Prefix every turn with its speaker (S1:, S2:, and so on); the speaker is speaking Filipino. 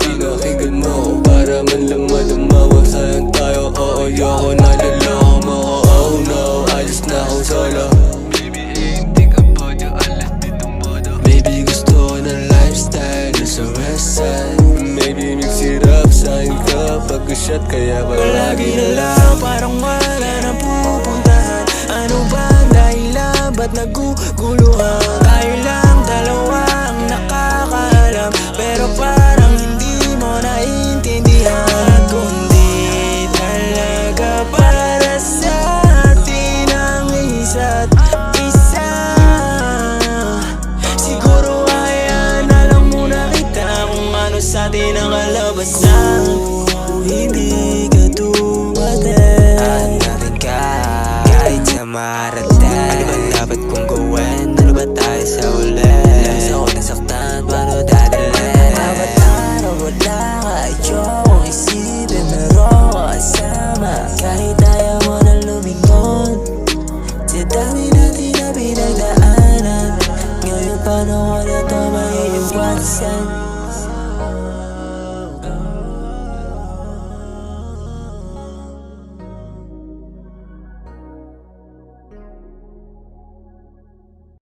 S1: pinakinggan mo ko para man lang madama. Wag sayang tayo, oo ayoko na naloko mo ko. Oh no, ayos na akong solo. Baby, ain't think about you alas ditong modo. Baby, gusto ko ng lifestyle sa west side. Maybe mix it up, sign ka pag-shot kaya
S2: palagi na lang parang wala nang pupuntahan. Ano ba ang dahilan? Ba't naguguluhan? Tayo lang dalawa ang nakakaalam, pero parang hindi mo naiintindihan. Kundi talaga para sa atin ang isa't isa. Siguro kaya na lang muna kita kung ano sa atin ang kalabasan. Hindi ka dumating at natin ka kahit sa mara.